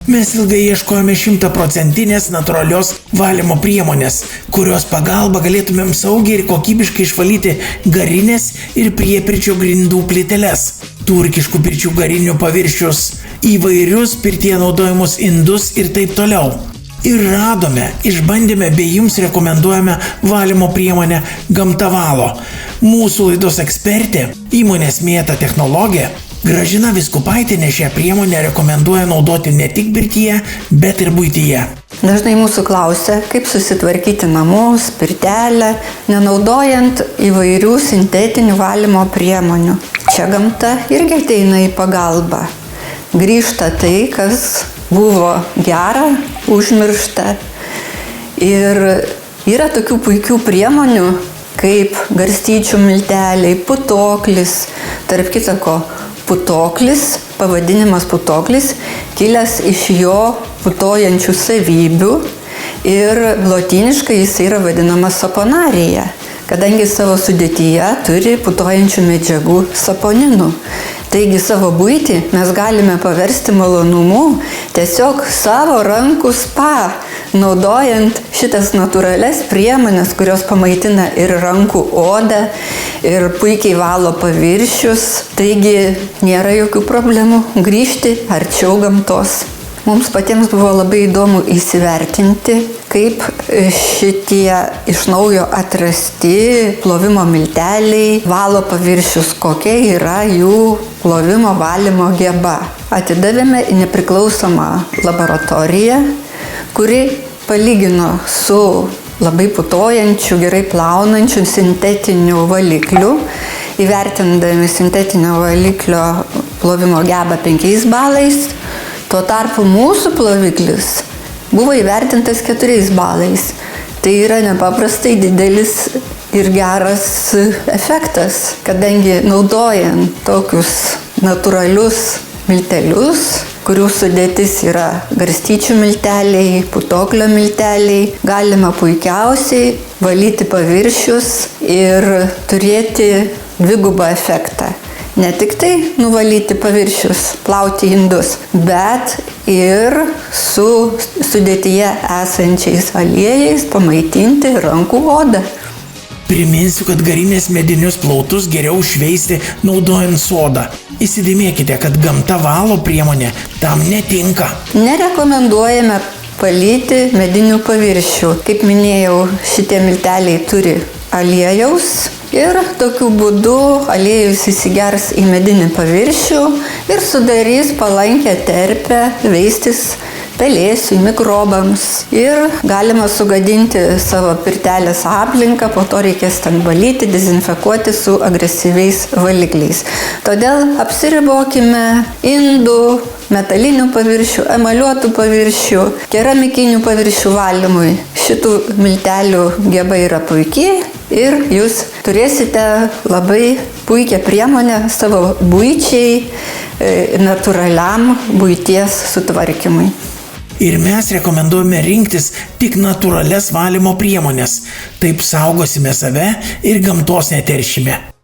Mes ilgai ieškojome 100% natūralios valymo priemonės, kurios pagalba galėtumėm saugiai ir kokybiškai išvalyti garinės ir priepirčio grindų plyteles, turkiškų pirčių garinių paviršius, įvairius pirtyje naudojamus indus ir taip toliau. Ir radome, išbandėme bei jums rekomenduojame valymo priemonę Gamtavalo. Mūsų laidos ekspertė, įmonės Mėta technologija, Gražina Viskupaitienė šią priemonę rekomenduoja naudoti ne tik pirtyje, bet ir buityje. Dažnai mūsų klausia, kaip susitvarkyti namus, pirtelę, nenaudojant įvairių sintetinių valymo priemonių. Čia gamta irgi ateina į pagalbą. Grįžta tai, kas buvo gera, užmiršta. Ir yra tokių puikių priemonių, kaip garstyčių milteliai, putoklis, tarp kitako, putoklis, pavadinimas putoklis, kilęs iš jo putojančių savybių ir lotyniškai jis yra vadinamas saponarija, kadangi savo sudėtyje turi putojančių medžiagų saponinų. Taigi savo buitį mes galime paversti malonumu tiesiog savo rankų spa, naudojant šitas natūralias priemonės, kurios pamaitina ir rankų odą, ir puikiai valo paviršius. Taigi nėra jokių problemų grįžti arčiau gamtos. Mums patiems buvo labai įdomu įsivertinti, kaip šitie iš naujo atrasti plovimo milteliai valo paviršius, kokia yra jų plovimo valymo geba. Atidavėme į nepriklausomą laboratoriją, kuri palygino su labai putojančiu, gerai plaunančiu sintetiniu valikliu, įvertindami sintetinio valiklio plovimo gebą 5 balais. Tuo tarpu mūsų ploviklis buvo įvertintas 4 balais. Tai yra nepaprastai didelis ir geras efektas, kadangi naudojant tokius natūralius miltelius, kurių sudėtis yra garstyčių milteliai, putoklio milteliai, galima puikiausiai valyti paviršius ir turėti dvigubą efektą. Ne tik tai nuvalyti paviršius, plauti indus, bet ir su sudėtyje esančiais aliejais pamaitinti rankų odą. Priminsiu, kad garinės medinius plautus geriau šveisti naudojant sodą. Įsidėmėkite, kad Gamtavalo priemonė tam netinka. Nerekomenduojame valyti medinių paviršių. Kaip minėjau, šitie milteliai turi aliejaus. Ir tokiu būdu aliejus įsigers į medinį paviršių ir sudarys palankę terpę veistis pelėsiui, mikrobams. Ir galima sugadinti savo pirtelės aplinką, po to reikės ten valyti, dezinfekuoti su agresyviais valikliais. Todėl apsiribokime indų, metalinių paviršių, emaliuotų paviršių, keramikinių paviršių valymui. Šitų miltelių geba yra puikiai ir jūs turėsite labai puikią priemonę savo buičiai, natūraliam buities sutvarkymui. Ir mes rekomenduojame rinktis tik natūralias valymo priemonės. Taip saugosime save ir gamtos neteršime.